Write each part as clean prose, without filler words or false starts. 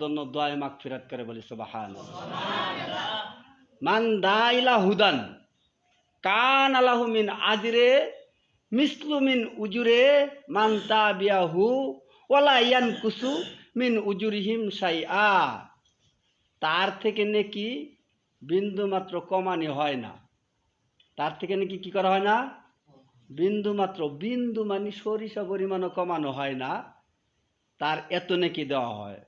জন্য দোয়ায়ে মাগফিরাত করে বলি সুবহানাল্লাহ। মান দা ইলা হুদান কান আলাহু মিন আজরে মিসলু মিন উজুরে মান তাবিয়াহু ওয়ালা ইয়ানকুসু মিন উজুরিহিম শাইআ। তার থেকে নাকি বিন্দু মাত্র কমানি হয় না। তার থেকে নাকি কি করা হয় না? বিন্দু মাত্র, বিন্দু মানে সরিষা পরিমাণও কমানো হয় না, তার এত নাকি দেওয়া হয়।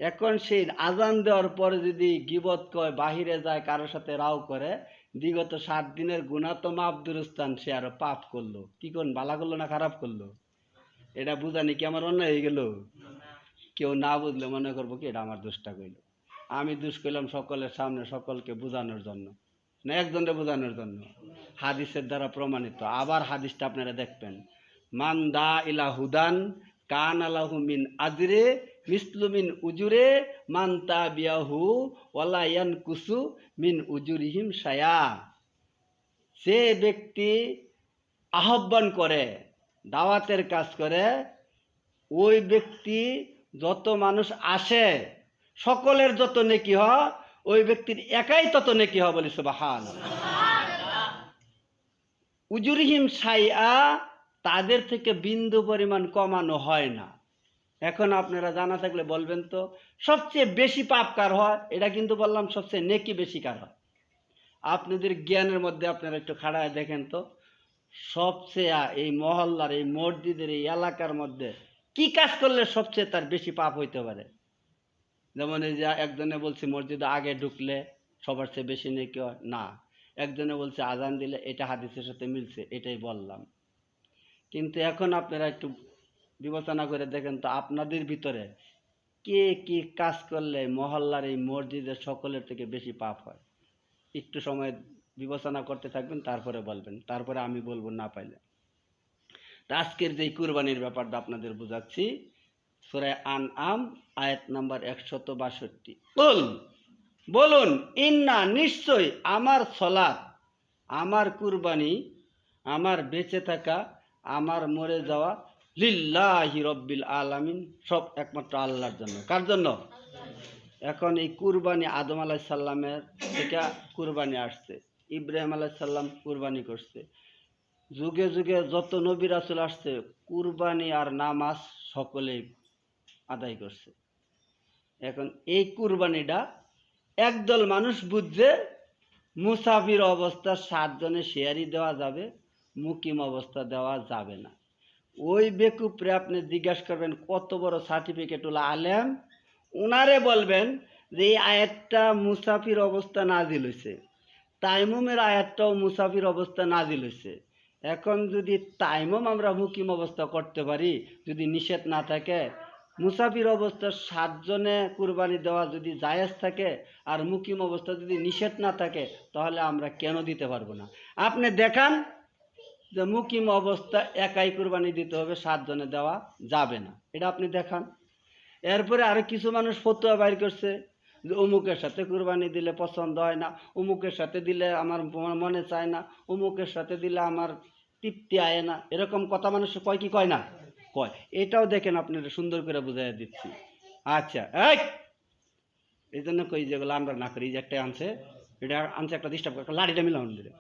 এখন সেই আজান দেওয়ার পরে যদি গিবত কয়, বাহিরে যায়, কারোর সাথে রাও করে, বিগত 7 দিনের গুনাহ তো মাফ দুরস্থান, সে আরো পাপ করলো। কি করুন, ভালো করলো না খারাপ করলো? এটা বুঝানি কি আমার অন্যায় হয়ে গেল? কেউ না বুঝলে মনে করবো কি এটা আমার দোষটা কইল। আমি দোষ কইলাম সকলের সামনে, সকলকে বোঝানোর জন্য না, একজনকে বোঝানোর জন্য। হাদিসের দ্বারা প্রমাণিত। আবার হাদিসটা আপনারা দেখবেন, মান দা ইলা হুদান কান আলাহু মিন আজরে মিসলু মিন উজুরে মান তাবিয়াহু ওয়ালা ইয়ানকুসু মিন উজুরিহিম শায়া। যে ব্যক্তি আহ্বান করে, দাওয়াতের কাজ করে, ওই ব্যক্তি যত মানুষ আসে সকলের যত নেকি হয়, ওই ব্যক্তির একাই তত নেকি হয় বলি সুবহানাল্লাহ। উজুরিহিম শাইআ, তাদের থেকে বিন্দু পরিমাণ কমানো হয় না। এখন আপনারা জানা থাকলে বলবেন তো, সবচেয়ে বেশি পাপ কার হয়? এটা কিন্তু বললাম সবচেয়ে নেকি বেশি কার হয়। আপনাদের জ্ঞানের মধ্যে আপনারা একটু খাড়ায় দেখেন তো, সবচেয়ে এই মহল্লার, এই মসজিদের, এই এলাকার মধ্যে কি কাজ করলে সবচেয়ে তার বেশি পাপ হইতে পারে? যেমন এই যে একজনে বলছে মসজিদে আগে ঢুকলে সবার চেয়ে বেশি নেকি হয়, না। একজনে বলছে আজান দিলে, এটা হাদিসের সাথে মিলছে, এটাই বললাম। কিন্তু এখন আপনারা একটু বিবেচনা করে দেখেন তো, আপনাদের ভিতরে কে কি কাজ করলে মহল্লার এই মসজিদের সকলের থেকে বেশি পাপ হয়? একটু সময় বিবেচনা করতে থাকবেন, তারপরে বলবেন, তারপরে আমি বলবো না পাইলে। তা আজকের যে কুরবানির ব্যাপারটা আপনাদের বুঝাচ্ছি, সূরা আনআম আয়াত নাম্বার 162। বলুন, ইন্না, নিশ্চয়, আমার সলাত, আমার কুরবানি, আমার বেঁচে থাকা, আমার মরে যাওয়া, লিল্লাহি রব্বিল আলামিন, সব একমাত্র আল্লাহর জন্য। কার জন্য? এখন এই কুরবানি আদম আলাইহিস সালামের থেকে কুরবানি আসছে, ইব্রাহিম আলাইহিস সালাম কুরবানি করছে, যুগে যুগে যত নবী রাসূল আসছে, কুরবানি আর নামাজ সকলেই আদায় করছে। এখন এই কুরবানিটা একদল মানুষ বুঝছে, মুসাফির অবস্থা 7 জনে শেয়ারই দেওয়া যাবে, মুকিম অবস্থা দেওয়া যাবে না। ওই বেকুপরে আপনি জিজ্ঞাসা করবেন কত বড় সার্টিফিকেটওয়ালা আলেম, ওনারে বলবেন যে এই আয়াতটা মুসাফির অবস্থা নাজিল হয়েছে, তাইমুমের আয়াতটাও মুসাফির অবস্থা নাজিল হয়েছে। এখন যদি তাইমুম আমরা মুকিম অবস্থা করতে পারি, যদি নিষেধ না থাকে, মুসাফির অবস্থা 7 জনে কুরবানি দেওয়া যদি জায়েজ থাকে, আর মুকিম অবস্থা যদি নিষেধ না থাকে, তাহলে আমরা কেন দিতে পারবো না? আপনি দেখান যে মুকিম অবস্থা একাই কুরবানি দিতে হবে, 7 জনে দেওয়া যাবে না, এটা আপনি দেখান। এরপরে আরো কিছু মানুষ ফতোয়া বাইর করছে যে অমুকের সাথে কুরবানি দিলে পছন্দ হয় না, অমুকের সাথে দিলে আমার মনে চায় না, অমুকের সাথে দিলে আমার তৃপ্তি আয় না, এরকম কথা মানুষ কয় কি কয় না? কয়। এটাও দেখেন, আপনারা সুন্দর করে বুঝাই দিচ্ছি। আচ্ছা, এই জন্য কই যেগুলো আমরা না করি, যে একটা আনছে, এটা আনছে একটা ডিস্টার্ব, একটা লাঠিটা মিলান দিলে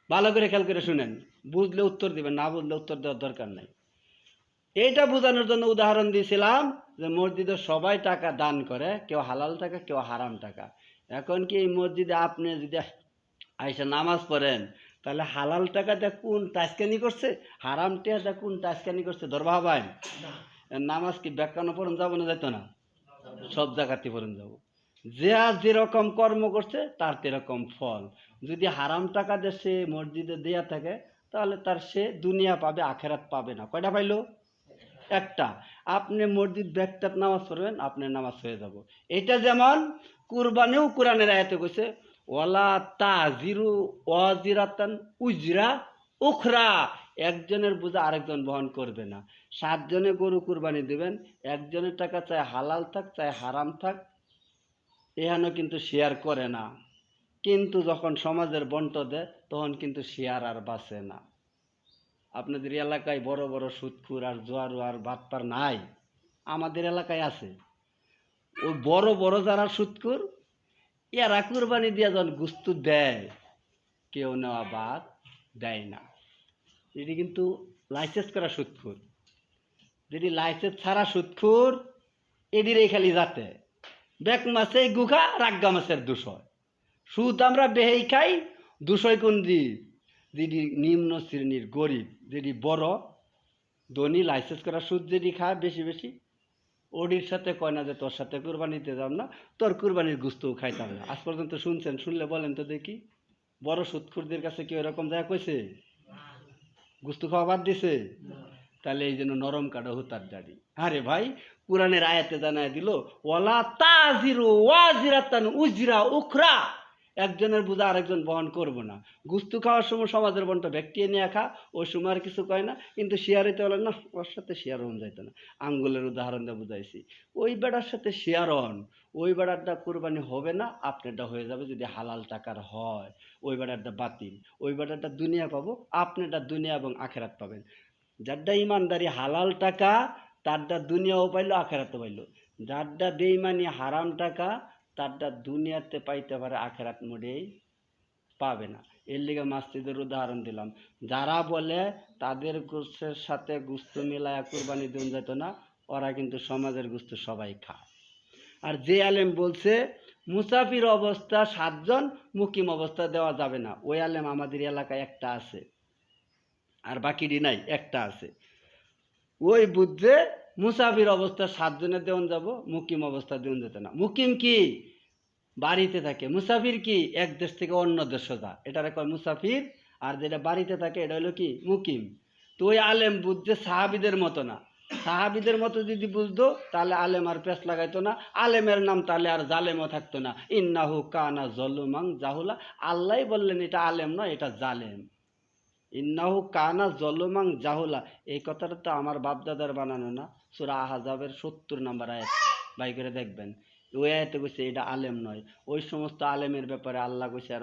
ভালো করে খেয়াল করে শুনেন, বুঝলে উত্তর দিবেন, না বুঝলে উত্তর দেওয়ার দরকার নাই। এইটা বোঝানোর জন্য উদাহরণ দিয়েছিলাম যে মসজিদে সবাই টাকা দান করে, কেউ হালাল টাকা, কেউ হারাম টাকা। এখন কি এই মসজিদে আপনি যদি আইসা নামাজ পড়েন, তাহলে হালাল টাকাটা কোন টাস্কানি করছে, হারাম টাকাটা কোন টাস্কানি করছে ধরবা হবাই? নামাজ কি ব্যাখ্যানো পড়ুন যাবো না, যেত না? সব জায়গাতে পড়ুন যাবো। যে আর যেরকম কর্ম করছে তার সেরকম ফল। যদি হারাম টাকা দিয়ে সে মসজিদে দেয়া থাকে, তাহলে তার সে দুনিয়া পাবে, আখেরাত পাবে না। কয়টা পাইলো? একটা। আপনি মসজিদ ব্যাগটাত নামাজ পড়বেন, আপনার নামাজ হয়ে যাব। এটা যেমন কুরবানিও কোরআনের আয়াতে কইছে, ওয়ালা তাজিরু ওয়াজিরাতান উজরা উখরা, একজনের বোঝা আরেকজন বহন করবে না। 7 জনে গরু কুরবানি দিবেন, একজনের টাকা চাই হালাল থাক চাই হারাম থাক, এখানে কিন্তু শেয়ার করে না। কিন্তু যখন সমাজের বন্ট দেয়, তখন কিন্তু শেয়ার আর বাঁচে না। আপনাদের এলাকায় বড় বড় সুদখুর আর জোয়ারু আর বাটপার নাই? আমাদের এলাকায় আছে। ওই বড় বড় যারা সুৎখোর এরা কুরবানি দিয়ে যখন গুস্তু দেয় কেউ নেওয়া বাদ দেয় না। এটি কিন্তু লাইসেন্স করা সুৎখোর, যেটি লাইসেন্স ছাড়া সুৎখোর এদিরেই খালি যাতে বেক মাছে গুখা রাগ্গা মাছের দুশয় সুদ আমরা বেহেই খাই দুশয় কোন দি যেটি নিম্ন শ্রেণীর গরিব যেটি বড় ধনী লাইসেন্স করা সুদ যেটি খায় বেশি বেশি ওডির সাথে কয় না যে তোর সাথে কুরবানিতে যাব না, তোর কুরবানির গুস্তও খাইতাম না। আজ পর্যন্ত শুনছেন? শুনলে বলেন তো দেখি, বড় সুদখোরদের কাছে কি এরকম যায় কইছে গুস্ত খাওয়া বাদ দিছে? তাহলে এই জন্য নরম কাটা হুতার দাড়ি। আরে ভাই, কোরআনের আয়াতে জানায় দিল ওয়ালা তাজিরু ওয়াজিরাতান উজরা উখরা, একজনের বোঝা আরেকজন বহন করবো না। গুস্তু খাওয়ার সময় সমাজের বনটা ব্যক্তিয়ে নিয়ে খা, ওই সময় আর কিছু কয় না, কিন্তু শেয়ার হইতে বলেন না, ওর সাথে শেয়ার হন যাইতো না। আঙ্গুলের উদাহরণ দিয়ে বুঝাইছি, ওই বেড়ার সাথে শেয়ার হন, ওই বেড়ারটা কোরবানি হবে না, আপনারটা হয়ে যাবে যদি হালাল টাকার হয়। ওই বেড়ারটা বাতিল, ওই বেড়ারটা দুনিয়া পাবো, আপনারটা দুনিয়া এবং আখেরাত পাবেন। যারটা ইমানদারি হালাল টাকা তারটা দুনিয়াও পাইলো আখেরাতে পাইলো, যারটা বেইমানি হারাম টাকা তারটা দুনিয়াতে পাইতে পারে আখেরাত মোটেই পাবে না। এর লিগে মাসজিদের উদাহরণ দিলাম। যারা বলে তাদের গোস্তের সাথে গুস্ত মিলায়া কুরবানি দেন যেত না, ওরা কিন্তু সমাজের গুস্ত সবাই খায়। আর যে আলেম বলছে মুসাফির অবস্থা 7 জন, মুকিম অবস্থা দেওয়া যাবে না, ওই আলেম আমাদের এলাকায় একটা আছে, আর বাকিটি নাই, একটা আছে। ওই বুঝছে মুসাফির অবস্থা 7 জনের দেওয়ান যাব, মুকিম অবস্থা দেওয়ান যেত না। মুকিম কি? বাড়িতে থাকে। মুসাফির কি? এক দেশ থেকে অন্য দেশে যা, এটারে কয় মুসাফির। আর যেটা বাড়িতে থাকে এটা হলো কি? মুকিম। তো ওই আলেম বুঝছে সাহাবিদের মতো না। সাহাবিদের মতো যদি বুঝতো তাহলে আলেম আর পেশ লাগাইতো না, আলেমের নাম তাহলে আর জালেমও থাকতো না। ইন্নাহু কানা জলুমাং জাহুলা, আল্লাহ বললেন এটা আলেম নয়, এটা জালেম। ইন্নাহু কানা জলুমাং জাহুলা, এই কথাটা তো আমার বাপদাদার বানানো না, সূরা আহজাবের 70 নম্বর আয়াত বাই করে দেখবেন। ওই আয়াতে কইছে এটা আলেম নয়। ওই সমস্ত আলেমের ব্যাপারে আল্লাহ কইছে